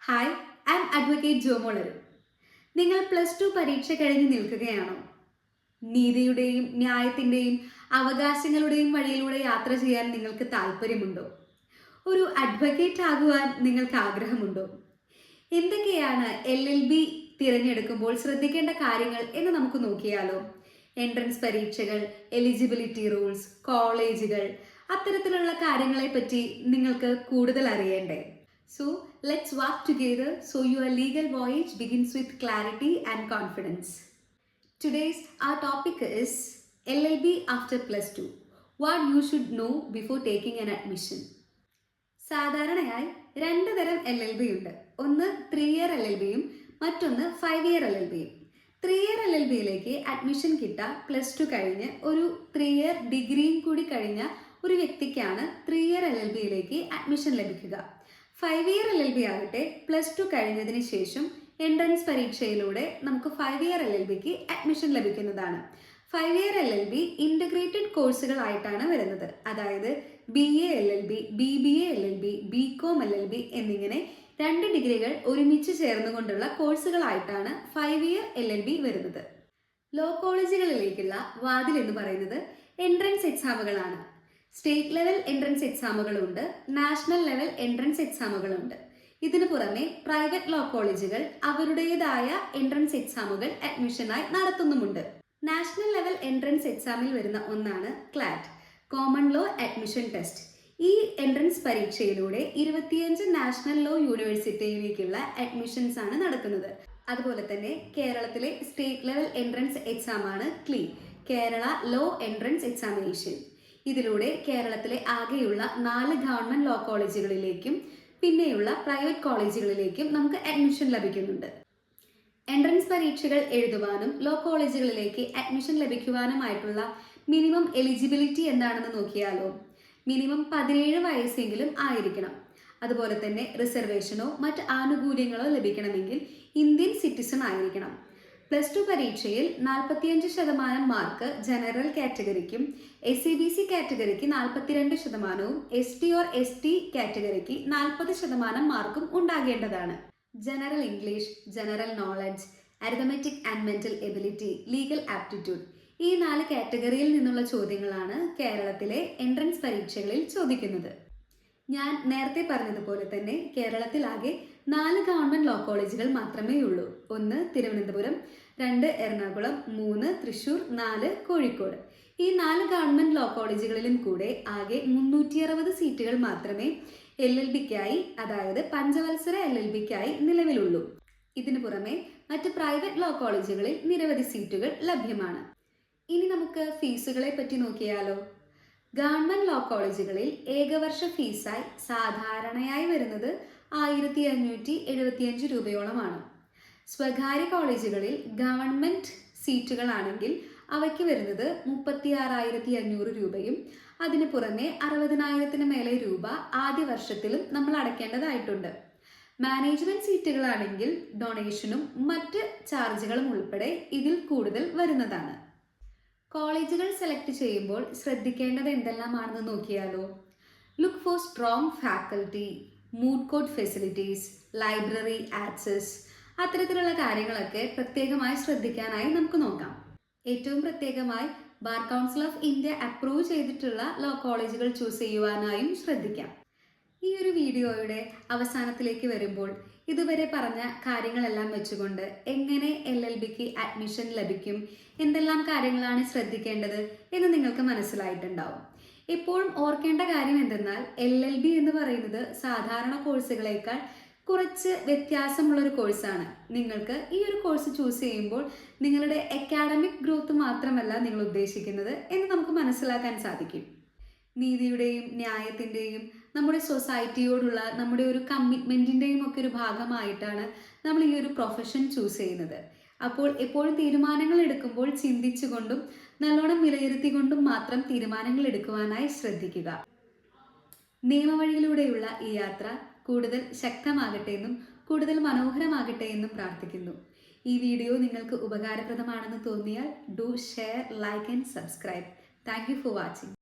Hi, I am advocate ജോമോളരു. നിങ്ങൾ +2 പരീക്ഷ കഴിഞ്ഞ് നിൽക്കുകയാണോ? നീതിയുടെയും ന്യായത്തിൻ്റെയും അവകാശങ്ങളുടെയും വഴിയിലൂടെ യാത്ര ചെയ്യാൻ നിങ്ങൾക്ക് താല്പര്യമുണ്ടോ? ഒരു അഡ്വക്കേറ്റ് ആകുവാൻ നിങ്ങൾക്ക് ആഗ്രഹമുണ്ടോ? എന്തൊക്കെയാണ് LLB തിരഞ്ഞെടുക്കുമ്പോൾ ശ്രദ്ധിക്കേണ്ട കാര്യങ്ങൾ എന്ന് നമുക്ക് നോക്കിയാലോ? എൻട്രൻസ് പരീക്ഷകൾ, എലിജിബിലിറ്റി റൂൾസ്, കോളേജുകൾ, അത്തരത്തിലുള്ള കാര്യങ്ങളെ പറ്റി നിങ്ങൾക്ക് കൂടുതൽ അറിയണ്ടേ? So let's walk together so your legal voyage begins with clarity and confidence. Today's our topic is LLB after +2. What you should know before taking an admission. സാധാരണയായി രണ്ട് തരം LLB ഉണ്ട്. ഒന്ന് 3 ഇയർ LLBയും മറ്റൊന്ന് 5 ഇയർ LLBയും. 3 ഇയർ LLBയിലേക്ക് അഡ്മിഷൻ കിട്ടുക +2 കഴിഞ്ഞ് ഒരു 3 year ഡിഗ്രിയും കൂടി കഴിഞ്ഞ ഒരു വ്യക്തിക്കാണ് 3 ഇയർ LLBയിലേക്ക് അഡ്മിഷൻ ലഭിക്കുക. 5 ഇയർ LLB ആകട്ടെ +2 കഴിഞ്ഞതിന് ശേഷം എൻട്രൻസ് പരീക്ഷയിലൂടെ നമുക്ക് 5 ഇയർ LLBക്ക് അഡ്മിഷൻ ലഭിക്കുന്നതാണ്. 5 ഇയർ LLB ഇൻ്റഗ്രേറ്റഡ് കോഴ്സുകളായിട്ടാണ് വരുന്നത്. അതായത് BA LLB, BBA LLB, BCom LLB എന്നിങ്ങനെ 2 ഡിഗ്രികൾ ഒരുമിച്ച് ചേർന്നുകൊണ്ടുള്ള കോഴ്സുകളായിട്ടാണ് 5 ഇയർ LLB വരുന്നത്. ലോ കോളേജുകളിലേക്കുള്ള വാതിൽ എന്ന് പറയുന്നത് എൻട്രൻസ് എക്സാമുകളാണ്. സ്റ്റേറ്റ് ലെവൽ എൻട്രൻസ് എക്സാമുകളുണ്ട്, നാഷണൽ ലെവൽ എൻട്രൻസ് എക്സാമുകളുണ്ട്. ഇതിനു പുറമെ പ്രൈവറ്റ് ലോ കോളേജുകൾ അവരുടേതായ എൻട്രൻസ് എക്സാമുകൾ അഡ്മിഷനായി നടത്തുന്നുമുണ്ട്. നാഷണൽ ലെവൽ എൻട്രൻസ് എക്സാമിൽ വരുന്ന ഒന്നാണ് CLAT, common law admission test. ഈ എൻട്രൻസ് പരീക്ഷയിലൂടെ 25 നാഷണൽ ലോ യൂണിവേഴ്സിറ്റിയിലേക്കുള്ള അഡ്മിഷൻസ് ആണ് നടക്കുന്നത്. അതുപോലെ തന്നെ കേരളത്തിലെ സ്റ്റേറ്റ് ലെവൽ എൻട്രൻസ് എക്സാമാണ് KLEE, Kerala law entrance examination. ഇതിലൂടെ കേരളത്തിലെ ആകെയുള്ള 4 ഗവൺമെൻറ് ലോ കോളേജുകളിലേക്കും പിന്നെയുള്ള പ്രൈവറ്റ് കോളേജുകളിലേക്കും നമുക്ക് അഡ്മിഷൻ ലഭിക്കുന്നുണ്ട്. എൻട്രൻസ് പരീക്ഷകൾ എഴുതുവാനും ലോ കോളേജുകളിലേക്ക് അഡ്മിഷൻ ലഭിക്കുവാനുമായിട്ടുള്ള മിനിമം എലിജിബിലിറ്റി എന്താണെന്ന് നോക്കിയാലോ? മിനിമം 17 വയസ്സെങ്കിലും ആയിരിക്കണം. അതുപോലെ തന്നെ റിസർവേഷനോ മറ്റ് ആനുകൂല്യങ്ങളോ ലഭിക്കണമെങ്കിൽ ഇന്ത്യൻ സിറ്റിസൺ ആയിരിക്കണം. +2 പരീക്ഷയിൽ 45% മാർക്ക് ജനറൽ കാറ്റഗറിക്കും SCBC കാറ്റഗറിക്ക് 42%, ST കാറ്റഗറിക്ക് 40% മാർക്കും ഉണ്ടാകേണ്ടതാണ്. General English, general knowledge, arithmetic and mental ability, legal aptitude ഈ 4 കാറ്റഗറിയിൽ നിന്നുള്ള ചോദ്യങ്ങളാണ് കേരളത്തിലെ എൻട്രൻസ് പരീക്ഷകളിൽ ചോദിക്കുന്നത്. ഞാൻ നേരത്തെ പറഞ്ഞതുപോലെ തന്നെ കേരളത്തിലാകെ 4 ഗവൺമെൻറ് ലോ കോളേജുകൾ മാത്രമേ ഉള്ളൂ. 1 തിരുവനന്തപുരം, 2 എറണാകുളം, 3 തൃശ്ശൂർ, 4 കോഴിക്കോട്. ഈ 4 ഗവൺമെൻറ് ലോ കോളേജുകളിലും കൂടെ ആകെ 360 സീറ്റുകൾ മാത്രമേ LLBക്കായി, അതായത് പഞ്ചവത്സര LLBക്കായി നിലവിലുള്ളൂ. ഇതിനു പുറമെ മറ്റ് പ്രൈവറ്റ് ലോ കോളേജുകളിൽ നിരവധി സീറ്റുകൾ ലഭ്യമാണ്. ഇനി നമുക്ക് ഫീസുകളെ പറ്റി നോക്കിയാലോ? ഗവൺമെൻറ് ലോ കോളേജുകളിൽ ഏകവർഷ ഫീസായി സാധാരണയായി വരുന്നത് 1575 രൂപയോളമാണ്. സ്വകാര്യ കോളേജുകളിൽ ഗവൺമെൻറ് സീറ്റുകളാണെങ്കിൽ അവയ്ക്ക് വരുന്നത് 36,500 രൂപയും അതിന് പുറമെ 60,000 മേലെ രൂപ ആദ്യ വർഷത്തിലും നമ്മൾ അടയ്ക്കേണ്ടതായിട്ടുണ്ട്. മാനേജ്മെൻറ്റ് സീറ്റുകളാണെങ്കിൽ ഡൊണേഷനും മറ്റ് ചാർജുകളും ഉൾപ്പെടെ ഇതിൽ കൂടുതൽ വരുന്നതാണ്. കോളേജുകൾ സെലക്ട് ചെയ്യുമ്പോൾ ശ്രദ്ധിക്കേണ്ടത് എന്തെല്ലാമാണെന്ന് നോക്കിയാലോ? Look for strong faculty, mood court facilities, library access, അത്തരത്തിലുള്ള കാര്യങ്ങളൊക്കെ പ്രത്യേകമായി ശ്രദ്ധിക്കാനായി നമുക്ക് നോക്കാം. ഏറ്റവും പ്രത്യേകമായി bar council of India approve ചെയ്തിട്ടുള്ള ലോ കോളേജുകൾ ചൂസ് ചെയ്യുവാനായും ശ്രദ്ധിക്കാം. ഈ ഒരു വീഡിയോയുടെ അവസാനത്തിലേക്ക് വരുമ്പോൾ ഇതുവരെ പറഞ്ഞ കാര്യങ്ങളെല്ലാം വെച്ചുകൊണ്ട് എങ്ങനെ LLBക്ക് അഡ്മിഷൻ ലഭിക്കും, എന്തെല്ലാം കാര്യങ്ങളാണ് ശ്രദ്ധിക്കേണ്ടത് എന്ന് നിങ്ങൾക്ക് മനസ്സിലായിട്ടുണ്ടാവും. എപ്പോഴും ഓർക്കേണ്ട കാര്യം എന്തെന്നാൽ LLB എന്ന് പറയുന്നത് സാധാരണ കോഴ്സുകളേക്കാൾ കുറച്ച് വ്യത്യാസമുള്ളൊരു കോഴ്സാണ്. നിങ്ങൾക്ക് ഈ ഒരു കോഴ്സ് ചൂസ് ചെയ്യുമ്പോൾ നിങ്ങളുടെ അക്കാഡമിക് ഗ്രോത്ത് മാത്രമല്ല നിങ്ങൾ ഉദ്ദേശിക്കുന്നത് എന്ന് നമുക്ക് മനസ്സിലാക്കാൻ സാധിക്കും. നീതിയുടെയും ന്യായത്തിൻ്റെയും നമ്മുടെ സൊസൈറ്റിയോടുള്ള നമ്മുടെ ഒരു കമ്മിറ്റ്മെൻറ്റിൻ്റെയും ഒക്കെ ഒരു ഭാഗമായിട്ടാണ് നമ്മൾ ഈ ഒരു പ്രൊഫഷൻ ചൂസ് ചെയ്യുന്നത്. അപ്പോൾ എപ്പോഴും തീരുമാനങ്ങൾ എടുക്കുമ്പോൾ ചിന്തിച്ചുകൊണ്ടും നല്ലോണം വിലയിരുത്തിക്കൊണ്ടും മാത്രം തീരുമാനങ്ങൾ എടുക്കുവാനായി ശ്രദ്ധിക്കുക. നിയമവഴിയിലൂടെയുള്ള ഈ യാത്ര കൂടുതൽ ശക്തമാകട്ടെ എന്നും കൂടുതൽ മനോഹരമാകട്ടെ എന്നും പ്രാർത്ഥിക്കുന്നു. ഈ വീഡിയോ നിങ്ങൾക്ക് ഉപകാരപ്രദമാണെന്ന് തോന്നിയാൽ do share, like and subscribe. Thank you for watching.